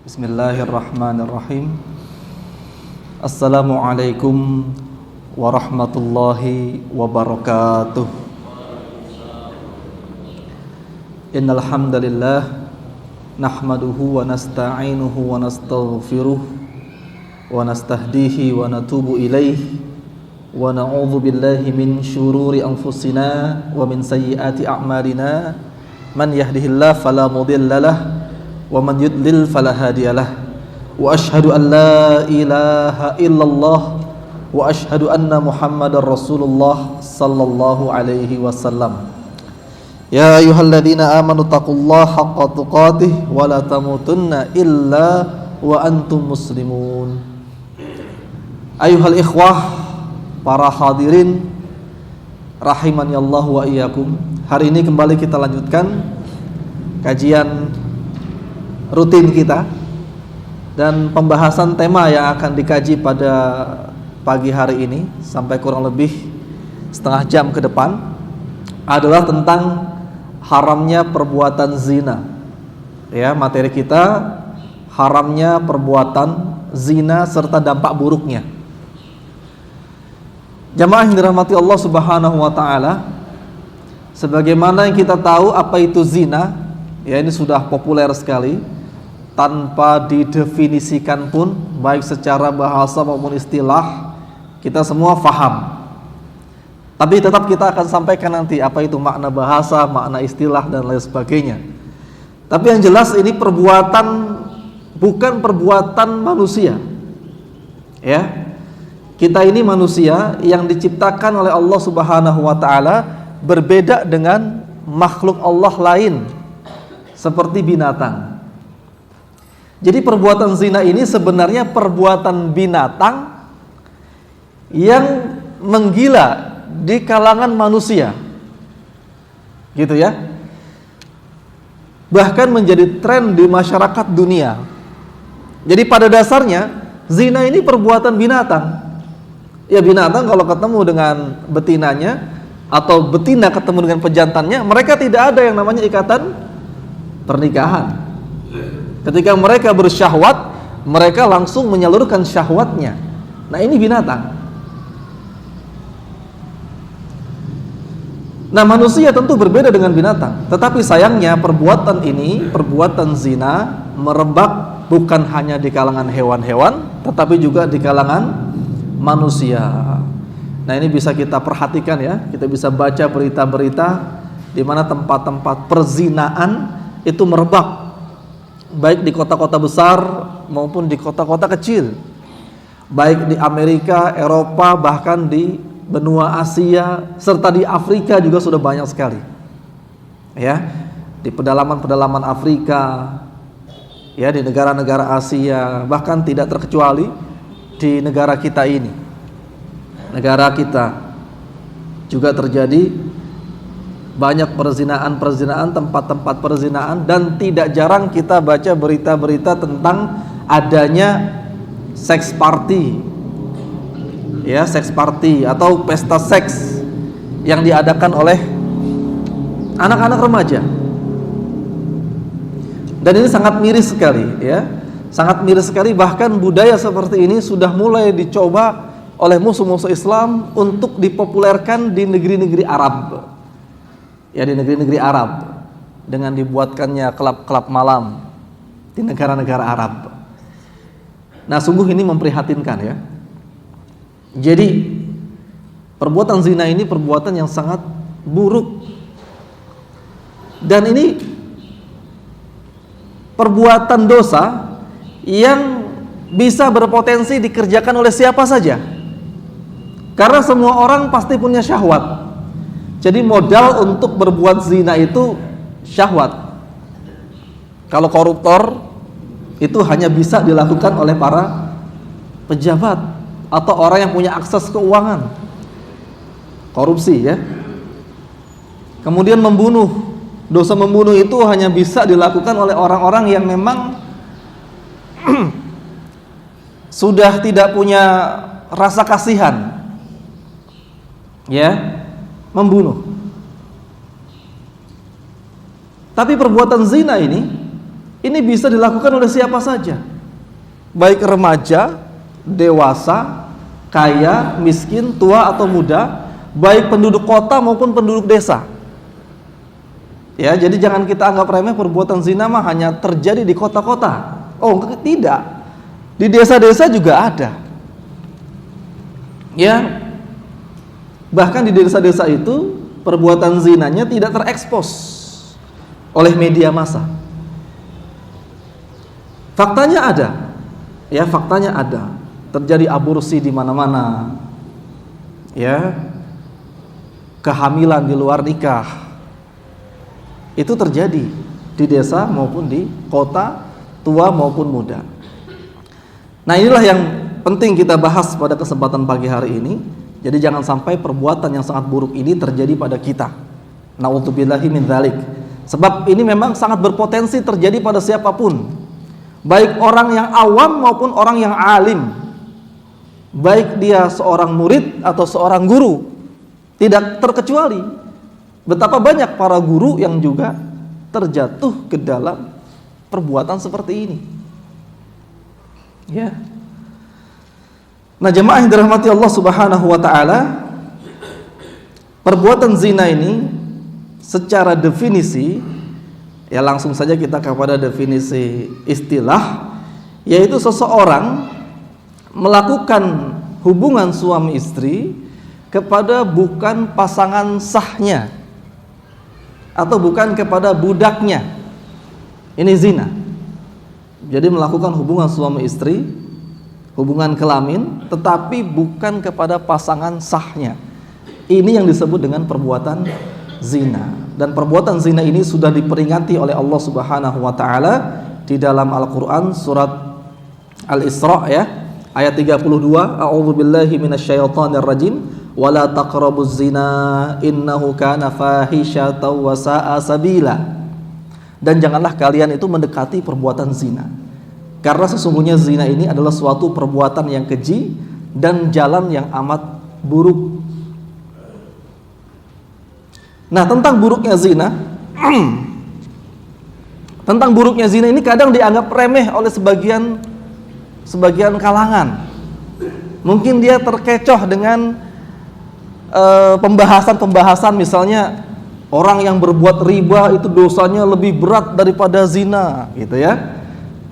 Bismillahirrahmanirrahim. Assalamualaikum warahmatullahi wabarakatuh. Innal hamdalillah nahmaduhu wa nasta'inuhu wa nastaghfiruh wa nastahdihi wa natubu ilaihi wa na'udzu billahi min syururi anfusina wa min sayyiati a'malina. Man yahdihillahu fala mudhillalah wa man yudlil fala hadiyalah. Wa asyhadu an la ilaha illallah wa asyhadu anna Muhammadar Rasulullah sallallahu alaihi wasallam. Ya ayyuhalladzina amanu taqullaha haqqa tuqatih wa la tamutunna illa wa antum muslimun. Ayyuhal ikhwah, para hadirin rahimani Allah wa iyyakum. Hari ini kembali kita lanjutkan kajian rutin kita dan pembahasan tema yang akan dikaji pada pagi hari ini sampai kurang lebih setengah jam ke depan adalah tentang haramnya perbuatan zina. Ya, materi kita haramnya perbuatan zina serta dampak buruknya. Jamaah yang dirahmati Allah Subhanahu wa taala, sebagaimana yang kita tahu apa itu zina, ya ini sudah populer sekali. Tanpa didefinisikan pun, baik secara bahasa maupun istilah, kita semua faham. Tapi tetap kita akan sampaikan nanti apa itu makna bahasa, makna istilah dan lain sebagainya. Tapi yang jelas ini perbuatan, bukan perbuatan manusia. Ya, kita ini manusia yang diciptakan oleh Allah Subhanahu wa taala, berbeda dengan makhluk Allah lain seperti binatang. Jadi perbuatan zina ini sebenarnya perbuatan binatang yang menggila di kalangan manusia, gitu ya. Bahkan menjadi tren di masyarakat dunia. Jadi pada dasarnya zina ini perbuatan binatang. Ya, binatang kalau ketemu dengan betinanya atau betina ketemu dengan pejantannya, mereka tidak ada yang namanya ikatan pernikahan. Ketika mereka bersyahwat, mereka langsung menyalurkan syahwatnya. Nah, ini binatang. Nah, manusia tentu berbeda dengan binatang. Tetapi sayangnya perbuatan ini, perbuatan zina, merebak bukan hanya di kalangan hewan-hewan, tetapi juga di kalangan manusia. Nah, ini bisa kita perhatikan ya. Kita bisa baca berita-berita di mana tempat-tempat perzinaan itu merebak, baik di kota-kota besar maupun di kota-kota kecil, baik di Amerika, Eropa, bahkan di benua Asia, serta di Afrika juga sudah banyak sekali. Ya, di pedalaman-pedalaman Afrika, ya, di negara-negara Asia, bahkan tidak terkecuali di negara kita ini. Negara kita juga terjadi banyak perzinaan, tempat-tempat perzinaan, dan tidak jarang kita baca berita-berita tentang adanya seks party, ya, seks party atau pesta seks yang diadakan oleh anak-anak remaja. Dan ini sangat miris sekali, ya, sangat miris sekali. Bahkan budaya seperti ini sudah mulai dicoba oleh musuh-musuh Islam untuk dipopulerkan di negeri-negeri Arab. Ya, di negeri-negeri Arab, dengan dibuatkannya klub-klub malam di negara-negara Arab. Nah, sungguh ini memprihatinkan ya. Jadi perbuatan zina ini perbuatan yang sangat buruk. Dan ini perbuatan dosa yang bisa berpotensi dikerjakan oleh siapa saja. Karena semua orang pasti punya syahwat. Jadi modal untuk berbuat zina itu syahwat. Kalau koruptor itu hanya bisa dilakukan oleh para pejabat atau orang yang punya akses keuangan. Korupsi ya. Kemudian membunuh. Dosa membunuh itu hanya bisa dilakukan oleh orang-orang yang memang sudah tidak punya rasa kasihan. Ya, membunuh. Tapi perbuatan zina ini Ini bisa dilakukan oleh siapa saja, baik remaja, dewasa, kaya, miskin, tua atau muda, baik penduduk kota maupun penduduk desa. Ya, jadi jangan kita anggap remeh perbuatan zina mah hanya terjadi di kota-kota. Oh, tidak. Di desa-desa juga ada. Ya. Bahkan di desa-desa itu perbuatan zinanya tidak terekspos oleh media massa. Faktanya ada. Ya, faktanya ada. Terjadi aborsi di mana-mana. Ya. Kehamilan di luar nikah. Itu terjadi di desa maupun di kota, tua maupun muda. Nah, inilah yang penting kita bahas pada kesempatan pagi hari ini. Jadi jangan sampai perbuatan yang sangat buruk ini terjadi pada kita. Na'udzubillahi min dzalik. Sebab ini memang sangat berpotensi terjadi pada siapapun, baik orang yang awam maupun orang yang alim, baik dia seorang murid atau seorang guru. Tidak terkecuali. Betapa banyak para guru yang juga terjatuh ke dalam perbuatan seperti ini. Ya. Nah, jemaah yang dirahmati Allah Subhanahu wa taala, perbuatan zina ini secara definisi, ya langsung saja kita kepada definisi istilah, yaitu seseorang melakukan hubungan suami istri kepada bukan pasangan sahnya atau bukan kepada budaknya. Ini zina. Jadi melakukan hubungan suami istri, hubungan kelamin, tetapi bukan kepada pasangan sahnya. Ini yang disebut dengan perbuatan zina. Dan perbuatan zina ini sudah diperingati oleh Allah Subhanahu wa taala di dalam Al-Qur'an surat Al-Isra ya, ayat 32, a'udzubillahi minasyaitonir rajim, wala taqrabuz zina innahu kana fahisyatan wa sa'a sabila. Dan janganlah kalian itu mendekati perbuatan zina, karena sesungguhnya zina ini adalah suatu perbuatan yang keji dan jalan yang amat buruk. Nah, tentang buruknya zina tentang buruknya zina ini kadang dianggap remeh oleh sebagian kalangan. Mungkin dia terkecoh dengan pembahasan misalnya orang yang berbuat riba itu dosanya lebih berat daripada zina, gitu ya.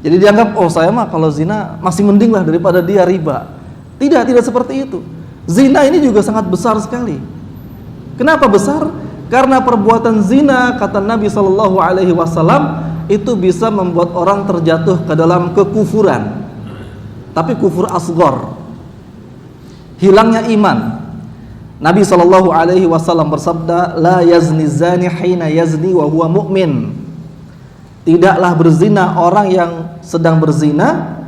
Jadi dianggap, oh saya mah kalau zina masih mending lah daripada dia riba. Tidak seperti itu. Zina ini juga sangat besar sekali. Kenapa besar? Karena perbuatan zina, kata Nabi SAW, itu bisa membuat orang terjatuh ke dalam kekufuran. Tapi kufur asghar, hilangnya iman. Nabi SAW bersabda, la yazni zani hina yazni wa huwa mu'min. Tidaklah berzina orang yang sedang berzina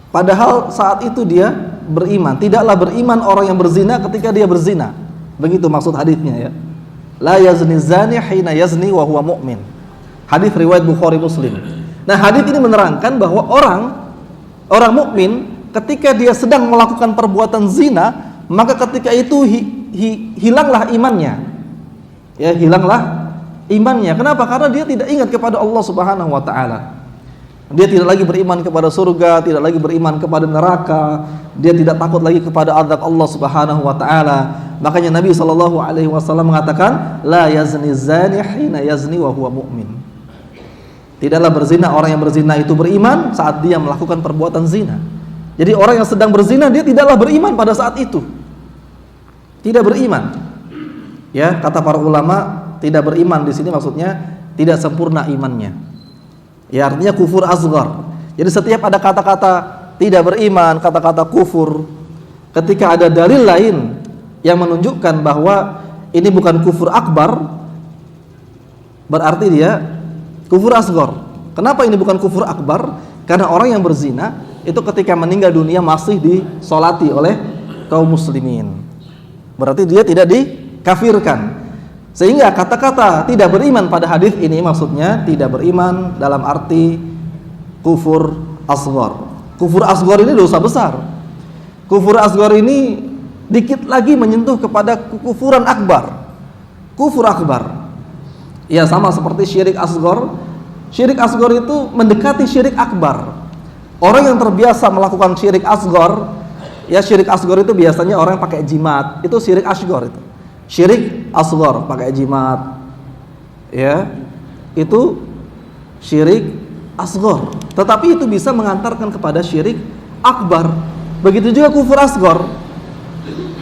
padahal saat itu dia beriman. Tidaklah beriman orang yang berzina ketika dia berzina. Begitu maksud hadisnya ya. La yazni zani hina yazni wa huwa mu'min. Hadis riwayat Bukhari Muslim. Nah, hadis ini menerangkan bahwa orang mukmin ketika dia sedang melakukan perbuatan zina, maka ketika itu hilanglah imannya. Ya, hilanglah imannya. Kenapa? Karena dia tidak ingat kepada Allah Subhanahu wa taala. Dia tidak lagi beriman kepada surga, tidak lagi beriman kepada neraka, dia tidak takut lagi kepada azab Allah Subhanahu wa taala. Makanya Nabi SAW mengatakan, la yazni zani hina yazni wa huwa mu'min. Tidaklah berzina orang yang berzina itu beriman saat dia melakukan perbuatan zina. Jadi orang yang sedang berzina dia tidaklah beriman pada saat itu. Tidak beriman. Ya, kata para ulama, tidak beriman di sini maksudnya tidak sempurna imannya. Ya, artinya kufur asghar. Jadi setiap ada kata-kata tidak beriman, kata-kata kufur, ketika ada dalil lain yang menunjukkan bahwa ini bukan kufur akbar, berarti dia kufur asghar. Kenapa ini bukan kufur akbar? Karena orang yang berzina itu ketika meninggal dunia masih disolati oleh kaum muslimin. Berarti dia tidak dikafirkan. Sehingga kata-kata tidak beriman pada hadis ini maksudnya tidak beriman dalam arti kufur asghar. Kufur asghar ini dosa besar. Kufur asghar ini dikit lagi menyentuh kepada kekufuran akbar. Kufur akbar. Ya sama seperti syirik asghar. Syirik asghar itu mendekati syirik akbar. Orang yang terbiasa melakukan syirik asghar, ya syirik asghar itu biasanya orang yang pakai jimat, itu syirik asghar itu. Syirik asghar pakai jimat, ya itu syirik asghar. Tetapi itu bisa mengantarkan kepada syirik akbar. Begitu juga kufur asghar.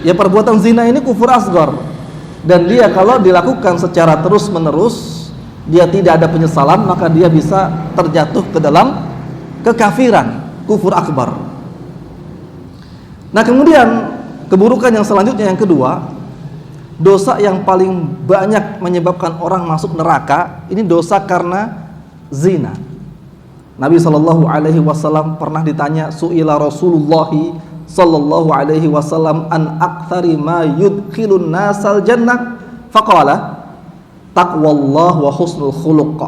Ya perbuatan zina ini kufur asghar. Dan dia kalau dilakukan secara terus menerus, dia tidak ada penyesalan, maka dia bisa terjatuh ke dalam kekafiran, kufur akbar. Nah kemudian keburukan yang selanjutnya yang kedua, dosa yang paling banyak menyebabkan orang masuk neraka, ini dosa karena zina. Nabi SAW pernah ditanya, su'ila Rasulullah sallallahu alaihi wasallam an aktsari ma yudkhilun nasal jannah, faqala taqwallah wa husnul khuluq.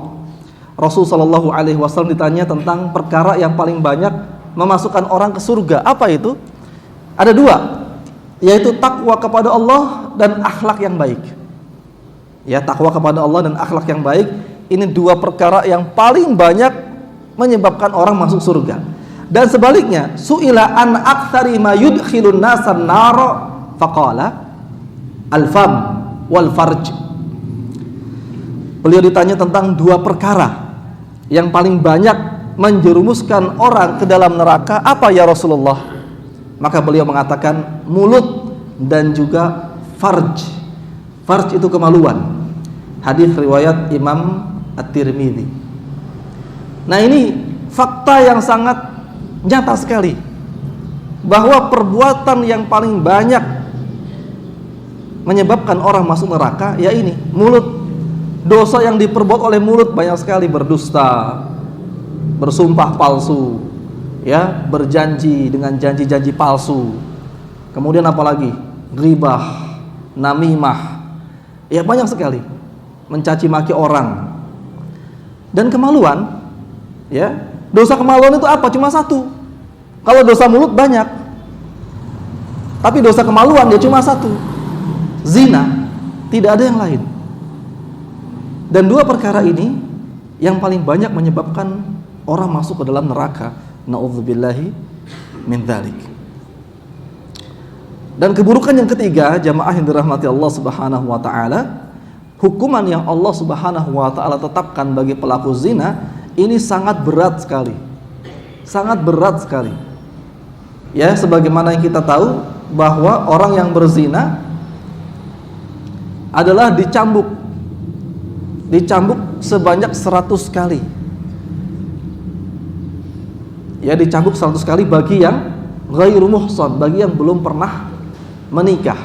Rasul sallallahu alaihi wasallam ditanya tentang perkara yang paling banyak memasukkan orang ke surga. Apa itu? Ada dua, yaitu takwa kepada Allah dan akhlak yang baik. Ya, takwa kepada Allah dan akhlak yang baik, ini dua perkara yang paling banyak menyebabkan orang masuk surga. Dan sebaliknya, su'ila an aktsari ma yudkhilun nasan nar, faqala al-fam wal farj. Beliau ditanya tentang dua perkara yang paling banyak menjerumuskan orang ke dalam neraka, apa ya Rasulullah? Maka beliau mengatakan mulut dan juga farj. Farj itu kemaluan. Hadis riwayat Imam At-Tirmidzi. Nah ini fakta yang sangat nyata sekali, bahwa perbuatan yang paling banyak menyebabkan orang masuk neraka, ya ini mulut. Dosa yang diperbuat oleh mulut banyak sekali, berdusta, bersumpah palsu, ya, berjanji dengan janji-janji palsu. Kemudian apalagi? Ghibah, namimah. Ya banyak sekali. Mencaci maki orang. Dan kemaluan, ya. Dosa kemaluan itu apa? Cuma satu. Kalau dosa mulut banyak, tapi dosa kemaluan dia cuma satu, zina. Tidak ada yang lain. Dan dua perkara ini yang paling banyak menyebabkan orang masuk ke dalam neraka. Na'udzubillahi min dzalik. Dan keburukan yang ketiga, jamaah yang dirahmati Allah Subhanahu wa taala, hukuman yang Allah Subhanahu wa taala tetapkan bagi pelaku zina ini sangat berat sekali. Sangat berat sekali. Ya, sebagaimana yang kita tahu bahwa orang yang berzina adalah dicambuk sebanyak 100 kali. Ya, dicambuk 100 kali bagi yang ghairu muhsan, bagi yang belum pernah menikah.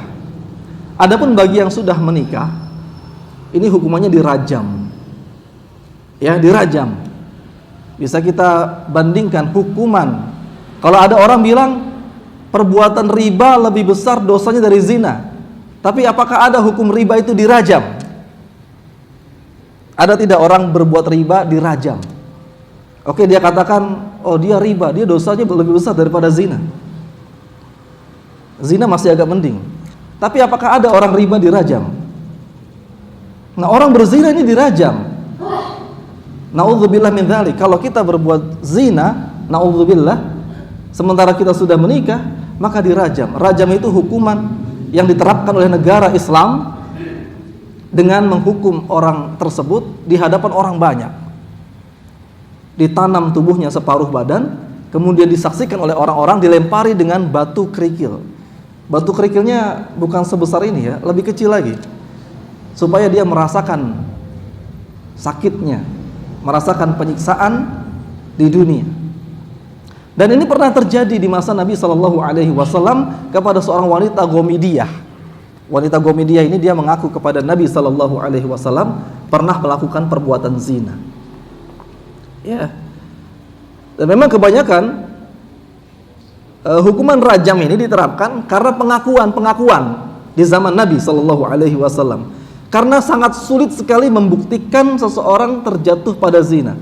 Adapun bagi yang sudah menikah, ini hukumannya dirajam. Ya, dirajam. Bisa kita bandingkan hukuman. Kalau ada orang bilang perbuatan riba lebih besar dosanya dari zina, tapi apakah ada hukum riba itu dirajam? Ada tidak orang berbuat riba dirajam? Oke, dia katakan, oh dia riba, dia dosanya lebih besar daripada zina. Zina masih agak mending. Tapi apakah ada orang riba dirajam? Nah, orang berzina ini dirajam. Na'udzubillah min dzalik. Kalau kita berbuat zina, na'udzubillah, sementara kita sudah menikah, maka dirajam. Rajam itu hukuman yang diterapkan oleh negara Islam dengan menghukum orang tersebut di hadapan orang banyak. Ditanam tubuhnya separuh badan, kemudian disaksikan oleh orang-orang, dilempari dengan batu kerikil. Batu kerikilnya bukan sebesar ini ya, lebih kecil lagi, supaya dia merasakan sakitnya, merasakan penyiksaan di dunia. Dan ini pernah terjadi di masa Nabi SAW kepada seorang wanita Ghamidiyah. Wanita Ghamidiyah ini dia mengaku kepada Nabi SAW pernah melakukan perbuatan zina. Ya. Dan memang kebanyakan hukuman rajam ini diterapkan karena pengakuan di zaman Nabi SAW. Karena sangat sulit sekali membuktikan seseorang terjatuh pada zina.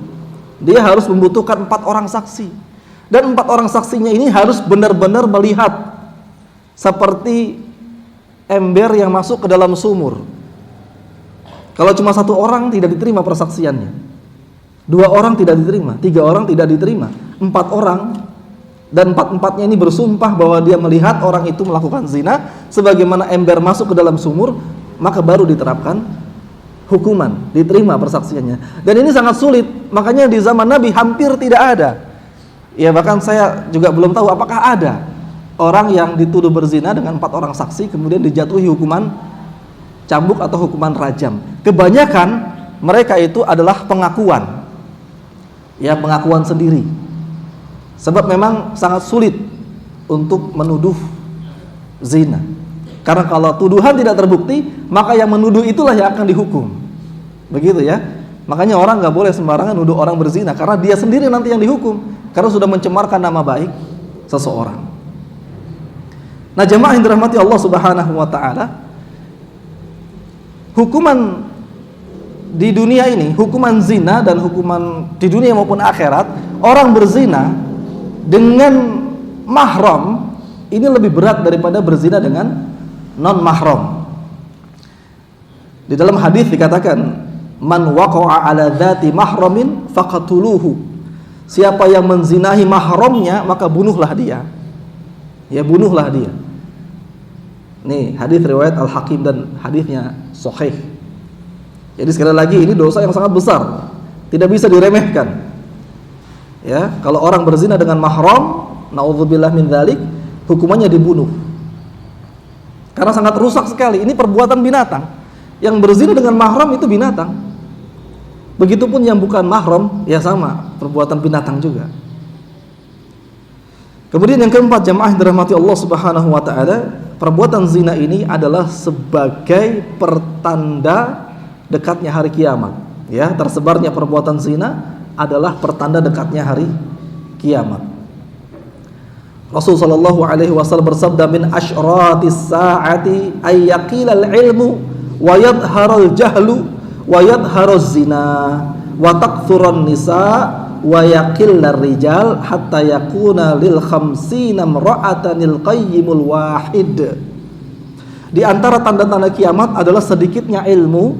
Dia harus membutuhkan 4 orang saksi. Dan 4 orang saksinya ini harus benar-benar melihat seperti ember yang masuk ke dalam sumur. Kalau cuma 1 orang tidak diterima persaksiannya, 2 orang tidak diterima, 3 orang tidak diterima, 4 orang dan 4-empatnya ini bersumpah bahwa dia melihat orang itu melakukan zina sebagaimana ember masuk ke dalam sumur, maka baru diterapkan hukuman, diterima persaksiannya. Dan ini sangat sulit, makanya di zaman Nabi hampir tidak ada. Ya bahkan saya juga belum tahu apakah ada orang yang dituduh berzina dengan 4 orang saksi kemudian dijatuhi hukuman cambuk atau hukuman rajam. Kebanyakan mereka itu adalah pengakuan, ya pengakuan sendiri. Sebab memang sangat sulit untuk menuduh zina. Karena kalau tuduhan tidak terbukti, maka yang menuduh itulah yang akan dihukum. Begitu ya. Makanya orang nggak boleh sembarangan nuduh orang berzina, karena dia sendiri nanti yang dihukum, karena sudah mencemarkan nama baik seseorang. Nah, jemaah yang dirahmati Allah Subhanahu wa taala, hukuman di dunia ini, hukuman zina dan hukuman di dunia maupun akhirat, orang berzina dengan mahram ini lebih berat daripada berzina dengan non mahram. Di dalam hadis dikatakan, man waqa'a ala dzati mahramin faqatuluhu. Siapa yang menzinahi mahramnya maka bunuhlah dia. Ya, bunuhlah dia. Nih, hadis riwayat Al-Hakim dan hadisnya sahih. Jadi sekali lagi ini dosa yang sangat besar, tidak bisa diremehkan. Ya, kalau orang berzina dengan mahram, naudzubillah min dzalik, hukumannya dibunuh. Karena sangat rusak sekali. Ini perbuatan binatang. Yang berzina dengan mahram itu binatang. Begitupun yang bukan mahram, ya sama, perbuatan binatang juga. Kemudian yang keempat, jemaah yang dirahmati Allah Subhanahu wa taala, perbuatan zina ini adalah sebagai pertanda dekatnya hari kiamat. Ya, tersebarnya perbuatan zina adalah pertanda dekatnya hari kiamat. Rasulullah sallallahu alaihi wasallam bersabda, min asyratis saati ay yaqilal ilmu wa yadhharul jahlu wa yadhharuz zina wa takthurun nisa wa yaqillar rijal hatta yakuna lil khamsina imra'atanil qayyimul wahid. Di antara tanda-tanda kiamat adalah sedikitnya ilmu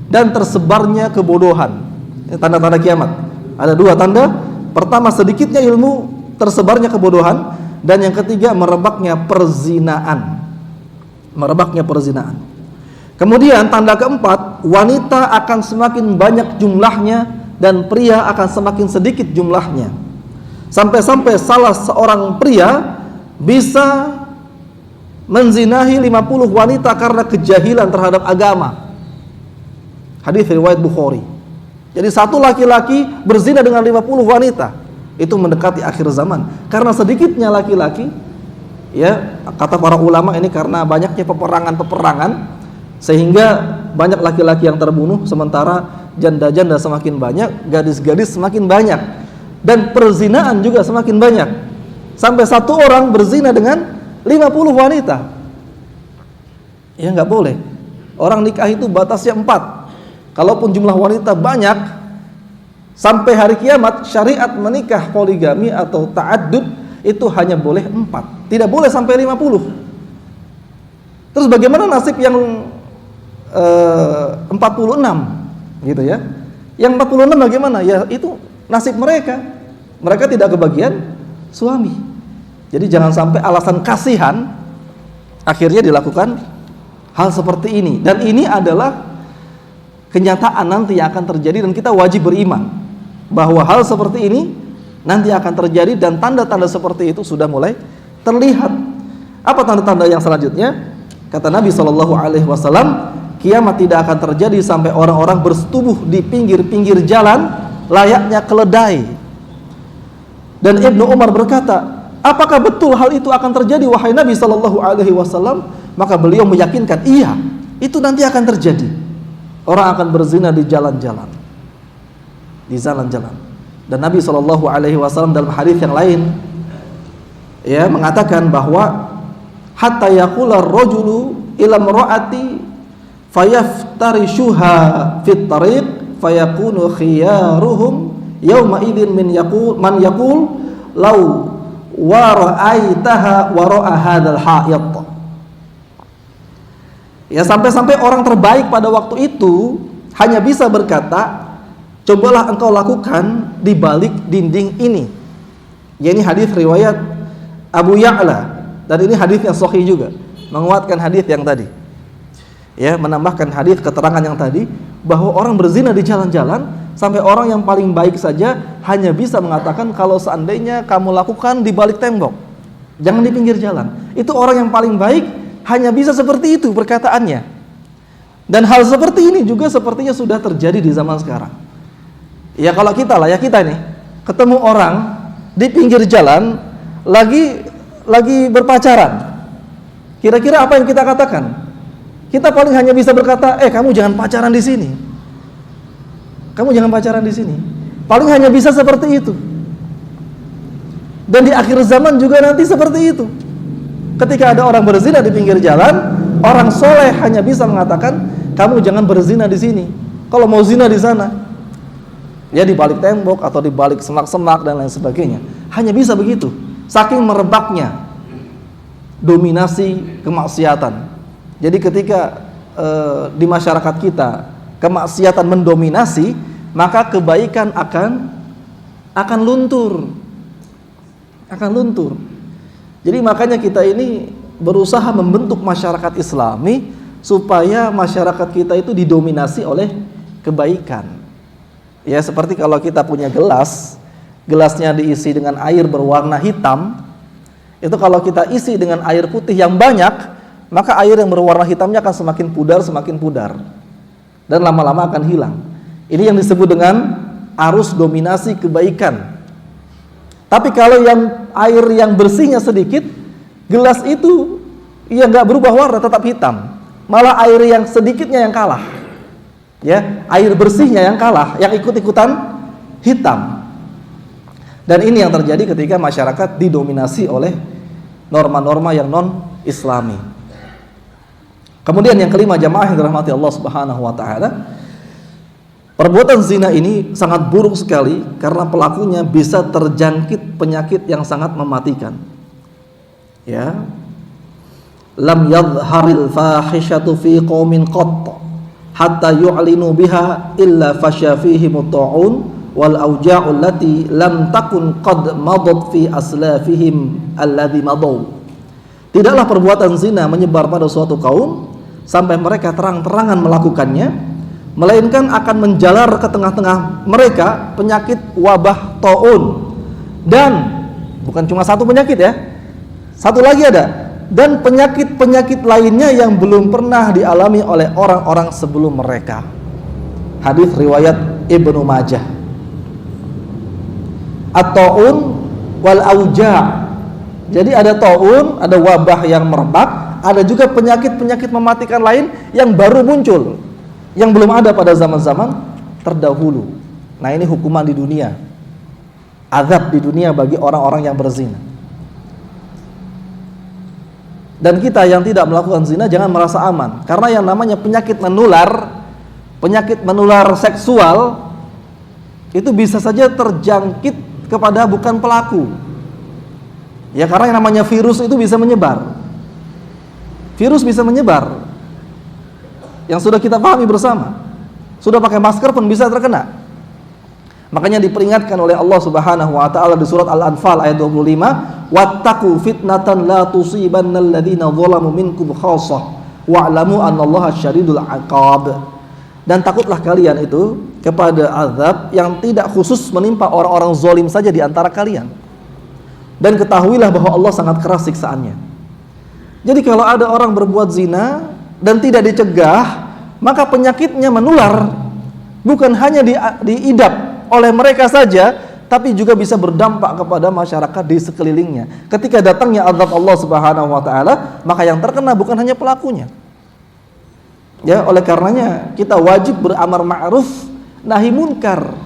dan tersebarnya kebodohan. Ini tanda-tanda kiamat. Ada 2 tanda. Pertama, sedikitnya ilmu, tersebarnya kebodohan, dan yang ketiga, merebaknya perzinaan. Merebaknya perzinaan. Kemudian tanda keempat, wanita akan semakin banyak jumlahnya dan pria akan semakin sedikit jumlahnya. Sampai-sampai salah seorang pria bisa menzinahi 50 wanita karena kejahilan terhadap agama. Hadis riwayat Bukhari. Jadi satu laki-laki berzina dengan 50 wanita. Itu mendekati akhir zaman. Karena sedikitnya laki-laki, ya, kata para ulama ini karena banyaknya peperangan-peperangan, sehingga banyak laki-laki yang terbunuh, sementara janda-janda semakin banyak, gadis-gadis semakin banyak, dan perzinaan juga semakin banyak. Sampai satu orang berzina dengan 50 wanita. Ya nggak boleh. Orang nikah itu batasnya 4. Kalaupun jumlah wanita banyak, sampai hari kiamat syariat menikah poligami atau ta'addud itu hanya boleh 4, tidak boleh sampai 50. Terus bagaimana nasib yang 46 gitu ya? Yang 46 bagaimana? Ya itu nasib mereka. Mereka tidak kebagian suami. Jadi jangan sampai alasan kasihan akhirnya dilakukan hal seperti ini. Dan ini adalah kenyataan nanti yang akan terjadi, dan kita wajib beriman bahwa hal seperti ini nanti akan terjadi, dan tanda-tanda seperti itu sudah mulai terlihat. Apa tanda-tanda yang selanjutnya? Kata Nabi SAW, kiamat tidak akan terjadi sampai orang-orang bersetubuh di pinggir-pinggir jalan layaknya keledai. Dan Ibnu Umar berkata, apakah betul hal itu akan terjadi wahai Nabi SAW? Maka beliau meyakinkan, iya, itu nanti akan terjadi. Orang akan berzina di jalan-jalan, di jalan-jalan. Dan Nabi SAW dalam hadis yang lain, ya, mengatakan bahwa hatta yaqula ar-rajulu ila imra'ati fayaftarishuha fit tariq fayakunu khiyaruhum yawma idzin man yaqul law wa ra'aitaha wa ra'a hadzal ha'id. Ya, sampai-sampai orang terbaik pada waktu itu hanya bisa berkata, cobalah engkau lakukan di balik dinding ini. Ya, ini hadis riwayat Abu Ya'la, dan ini hadis yang sahih juga, menguatkan hadis yang tadi. Ya, menambahkan hadis keterangan yang tadi bahwa orang berzina di jalan-jalan, sampai orang yang paling baik saja hanya bisa mengatakan kalau seandainya kamu lakukan di balik tembok, jangan di pinggir jalan. Itu orang yang paling baik hanya bisa seperti itu perkataannya. Dan hal seperti ini juga sepertinya sudah terjadi di zaman sekarang. Ya, kalau kita nih ketemu orang di pinggir jalan lagi berpacaran, kira-kira apa yang kita katakan? Kita paling hanya bisa berkata, kamu jangan pacaran di sini. Kamu jangan pacaran di sini. Paling hanya bisa seperti itu. Dan di akhir zaman juga nanti seperti itu. Ketika ada orang berzina di pinggir jalan, orang soleh hanya bisa mengatakan, kamu jangan berzina di sini. Kalau mau zina di sana, ya di balik tembok atau di balik semak-semak dan lain sebagainya. Hanya bisa begitu. Saking merebaknya dominasi kemaksiatan. Jadi ketika di masyarakat kita kemaksiatan mendominasi, maka kebaikan akan luntur. Jadi makanya kita ini berusaha membentuk masyarakat Islami supaya masyarakat kita itu didominasi oleh kebaikan. Ya, seperti kalau kita punya gelasnya diisi dengan air berwarna hitam, itu kalau kita isi dengan air putih yang banyak, maka air yang berwarna hitamnya akan semakin pudar, dan lama-lama akan hilang. Ini yang disebut dengan arus dominasi kebaikan. Tapi kalau air yang bersihnya sedikit, gelas itu ya nggak berubah warna, tetap hitam. Malah air yang sedikitnya yang kalah. Ya, air bersihnya yang kalah, yang ikut-ikutan hitam. Dan ini yang terjadi ketika masyarakat didominasi oleh norma-norma yang non-Islami. Kemudian yang kelima, jamaah yang dirahmati Allah Subhanahu wa taala, perbuatan zina ini sangat buruk sekali karena pelakunya bisa terjangkit penyakit yang sangat mematikan. Ya. Lam yadhharil fahishatu fi qaumin qat hatta yu'linu biha illa fasya fihi muta'un wal auja'u allati lam takun qad madat fi aslafihim alladhi madaw. Tidaklah perbuatan zina menyebar pada suatu kaum sampai mereka terang-terangan melakukannya, melainkan akan menjalar ke tengah-tengah mereka penyakit wabah taun. Dan bukan cuma satu penyakit ya, satu lagi ada, dan penyakit-penyakit lainnya yang belum pernah dialami oleh orang-orang sebelum mereka. Hadis riwayat Ibnu Majah. At-taun wal auja'. Jadi ada taun, ada wabah yang merebak, ada juga penyakit-penyakit mematikan lain yang baru muncul, yang belum ada pada zaman-zaman terdahulu. Nah, ini hukuman di dunia, azab di dunia bagi orang-orang yang berzina. Dan kita yang tidak melakukan zina jangan merasa aman, karena yang namanya penyakit menular seksual itu bisa saja terjangkit kepada bukan pelaku. Ya, karena yang namanya virus itu bisa menyebar. Virus bisa menyebar. Yang sudah kita pahami bersama. Sudah pakai masker pun bisa terkena. Makanya diperingatkan oleh Allah Subhanahu wa taala di surat Al-Anfal ayat 25, "Wattaqu fitnatan la tusibannal ladzina zalamu minkum khassah wa'lamu annallaha syadidul 'iqab." Dan takutlah kalian itu kepada azab yang tidak khusus menimpa orang-orang zalim saja di antara kalian. Dan ketahuilah bahwa Allah sangat keras siksaannya. Jadi kalau ada orang berbuat zina dan tidak dicegah, maka penyakitnya menular, bukan hanya diidap oleh mereka saja, tapi juga bisa berdampak kepada masyarakat di sekelilingnya. Ketika datangnya azab Allah Subhanahu wa taala, maka yang terkena bukan hanya pelakunya. Ya, oleh karenanya kita wajib beramar ma'ruf nahi munkar.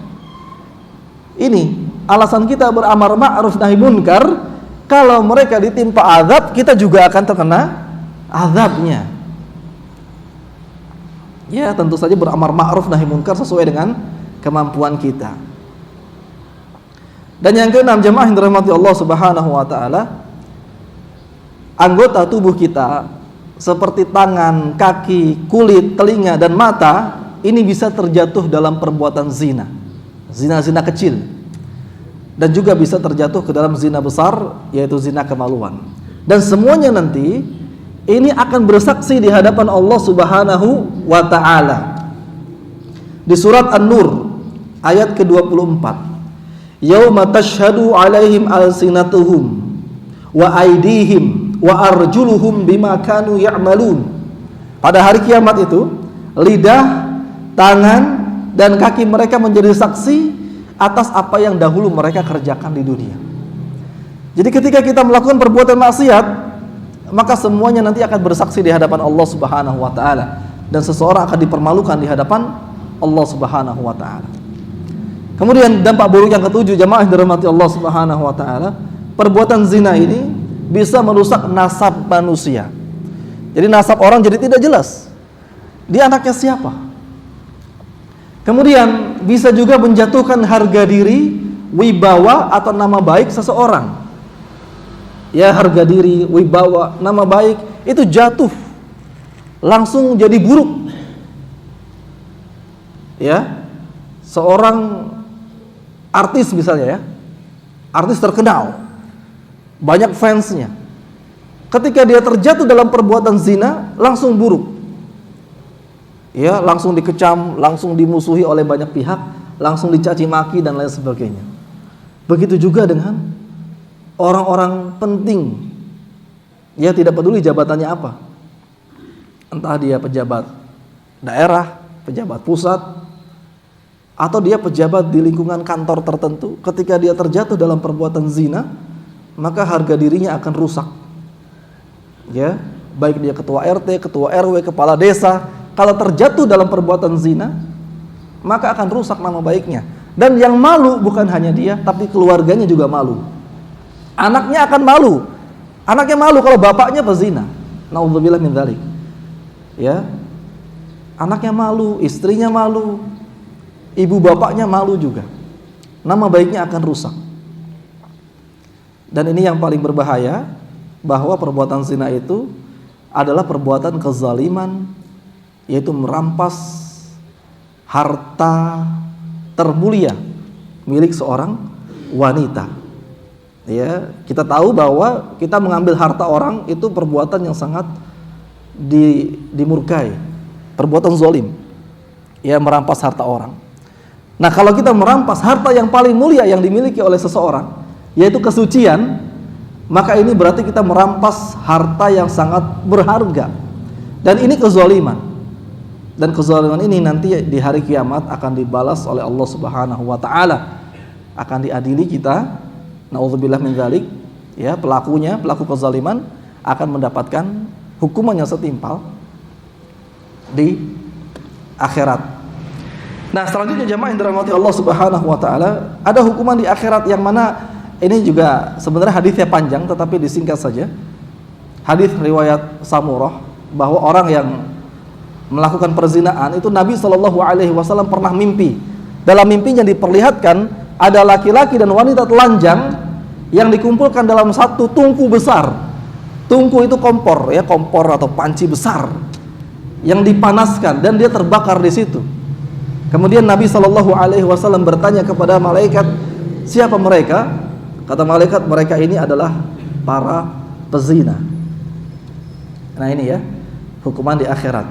Ini alasan kita beramar ma'ruf nahi munkar. Kalau mereka ditimpa azab, kita juga akan terkena azabnya. Ya, tentu saja beramar ma'ruf nahi munkar sesuai dengan kemampuan kita. Dan yang keenam, jemaah yang dirahmati Allah Subhanahu wa taala, anggota tubuh kita seperti tangan, kaki, kulit, telinga, dan mata, ini bisa terjatuh dalam perbuatan zina. Zina-zina kecil. Dan juga bisa terjatuh ke dalam zina besar, yaitu zina kemaluan. Dan semuanya nanti ini akan bersaksi di hadapan Allah Subhanahu wa ta'ala. Di surat An-Nur ayat ke-24, yauma tashhadu alaihim alsinatuhum wa aydihim wa arjuluhum bima kanu ya'malun. Pada hari kiamat itu, lidah, tangan, dan kaki mereka menjadi saksi atas apa yang dahulu mereka kerjakan di dunia. Jadi ketika kita melakukan perbuatan maksiat, maka semuanya nanti akan bersaksi di hadapan Allah Subhanahu wa ta'ala, dan seseorang akan dipermalukan di hadapan Allah Subhanahu wa ta'ala. Kemudian dampak buruk yang ketujuh, jamaah yang dirahmati Allah Subhanahu wa ta'ala, perbuatan zina ini bisa merusak nasab manusia. Jadi nasab orang jadi tidak jelas, dia anaknya siapa. Kemudian bisa juga menjatuhkan harga diri, wibawa atau nama baik seseorang. Ya, harga diri, wibawa, nama baik itu jatuh, langsung jadi buruk. Ya, seorang artis misalnya, ya, artis terkenal, banyak fansnya, ketika dia terjatuh dalam perbuatan zina, langsung buruk. Ya, langsung dikecam, langsung dimusuhi oleh banyak pihak, langsung dicaci maki dan lain sebagainya. Begitu juga dengan orang-orang penting. Ya, tidak peduli jabatannya apa, entah dia pejabat daerah, pejabat pusat, atau dia pejabat di lingkungan kantor tertentu, ketika dia terjatuh dalam perbuatan zina, maka harga dirinya akan rusak. Ya, baik dia ketua RT, ketua RW, kepala desa, kalau terjatuh dalam perbuatan zina, maka akan rusak nama baiknya. Dan yang malu bukan hanya dia, tapi keluarganya juga malu. Anaknya akan malu. Anaknya malu kalau bapaknya pezina. Nauzubillah min dzalik. Ya. Anaknya malu, istrinya malu, ibu bapaknya malu juga. Nama baiknya akan rusak. Dan ini yang paling berbahaya, bahwa perbuatan zina itu adalah perbuatan kezaliman, yaitu merampas harta termulia milik seorang wanita. Ya, kita tahu bahwa kita mengambil harta orang itu perbuatan yang sangat dimurkai, perbuatan zalim. Ya, merampas harta orang. Nah, kalau kita merampas harta yang paling mulia yang dimiliki oleh seseorang, yaitu kesucian, maka ini berarti kita merampas harta yang sangat berharga. Dan ini kezaliman. Dan kezaliman ini nanti di hari kiamat akan dibalas oleh Allah Subhanahu wa ta'ala. Akan diadili kita. Nauzubillah min dzalik. Ya, pelaku kezaliman akan mendapatkan hukuman yang setimpal di akhirat. Nah, selanjutnya jamaah yang dirahmati Allah Subhanahu wa ta'ala, ada hukuman di akhirat yang mana ini juga sebenarnya hadisnya panjang, tetapi disingkat saja. Hadis riwayat Samurah, bahwa orang yang melakukan perzinaan itu Nabi SAW pernah mimpi. Dalam mimpinya diperlihatkan ada laki-laki dan wanita telanjang yang dikumpulkan dalam satu tungku besar. Tungku itu kompor, ya, kompor atau panci besar yang dipanaskan dan dia terbakar di situ. Kemudian Nabi SAW bertanya kepada malaikat, siapa mereka? Kata malaikat, mereka ini adalah para pezina. Nah, ini ya, hukuman di akhirat.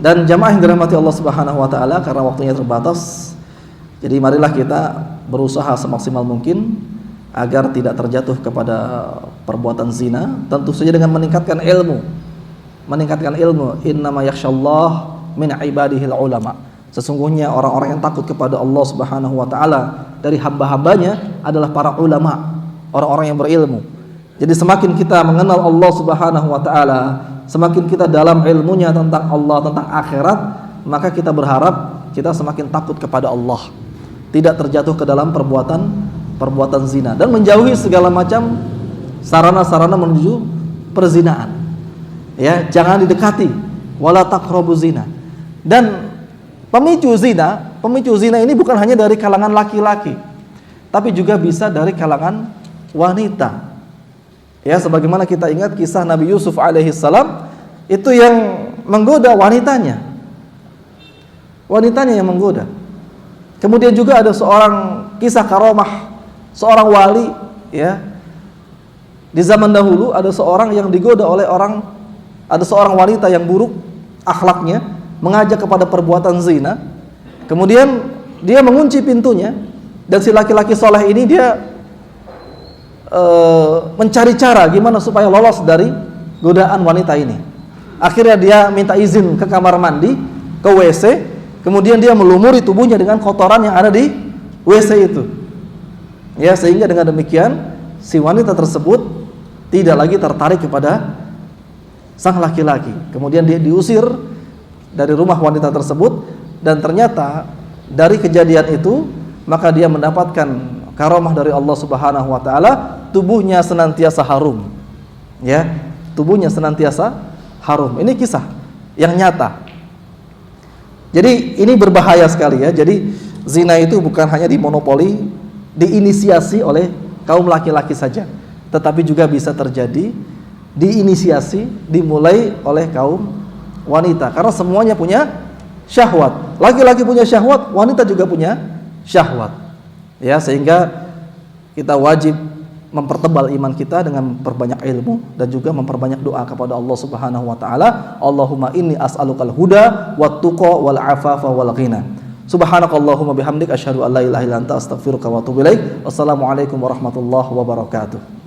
Dan jamaah yang dirahmati Allah Subhanahu wa ta'ala, karena waktunya terbatas, jadi marilah kita berusaha semaksimal mungkin agar tidak terjatuh kepada perbuatan zina, tentu saja dengan meningkatkan ilmu. Meningkatkan ilmu. Innama yakhshallah min ibadihil ulama. Sesungguhnya orang-orang yang takut kepada Allah Subhanahu wa ta'ala dari hamba-hambanya adalah para ulama, orang-orang yang berilmu. Jadi semakin kita mengenal Allah Subhanahu wa ta'ala, semakin kita dalam ilmunya tentang Allah, tentang akhirat, maka kita berharap kita semakin takut kepada Allah, tidak terjatuh ke dalam perbuatan zina, dan menjauhi segala macam sarana-sarana menuju perzinaan. Ya, jangan didekati, wala taqrabu zina. Dan pemicu zina ini bukan hanya dari kalangan laki-laki, tapi juga bisa dari kalangan wanita. Ya, sebagaimana kita ingat kisah Nabi Yusuf alaihi salam, itu yang menggoda wanitanya. Wanitanya yang menggoda. Kemudian juga ada seorang kisah karomah, seorang wali, ya. Di zaman dahulu ada seorang yang digoda oleh ada seorang wanita yang buruk akhlaknya, mengajak kepada perbuatan zina. Kemudian dia mengunci pintunya, dan si laki-laki soleh ini dia mencari cara gimana supaya lolos dari godaan wanita ini. Akhirnya dia minta izin ke kamar mandi, ke WC, kemudian dia melumuri tubuhnya dengan kotoran yang ada di WC itu. Ya, sehingga dengan demikian si wanita tersebut tidak lagi tertarik kepada sang laki-laki. Kemudian dia diusir dari rumah wanita tersebut, dan ternyata dari kejadian itu maka dia mendapatkan karomah dari Allah Subhanahu wa taala, tubuhnya senantiasa harum. Ya, tubuhnya senantiasa harum. Ini kisah yang nyata. Jadi ini berbahaya sekali ya. Jadi zina itu bukan hanya dimonopoli, diinisiasi oleh kaum laki-laki saja, tetapi juga bisa terjadi diinisiasi, dimulai oleh kaum wanita. Karena semuanya punya syahwat. Laki-laki punya syahwat, wanita juga punya syahwat. Ya, sehingga kita wajib mempertebal iman kita dengan memperbanyak ilmu dan juga memperbanyak doa kepada Allah Subhanahu wa taala. Allahumma inni as'alukal huda wat tuqa wal afafa wal ghina. Subhanakallahumma bihamdik asyhadu an la ilaha illa anta astaghfiruka wa atubu ilaik. Wassalamualaikum warahmatullahi wabarakatuh.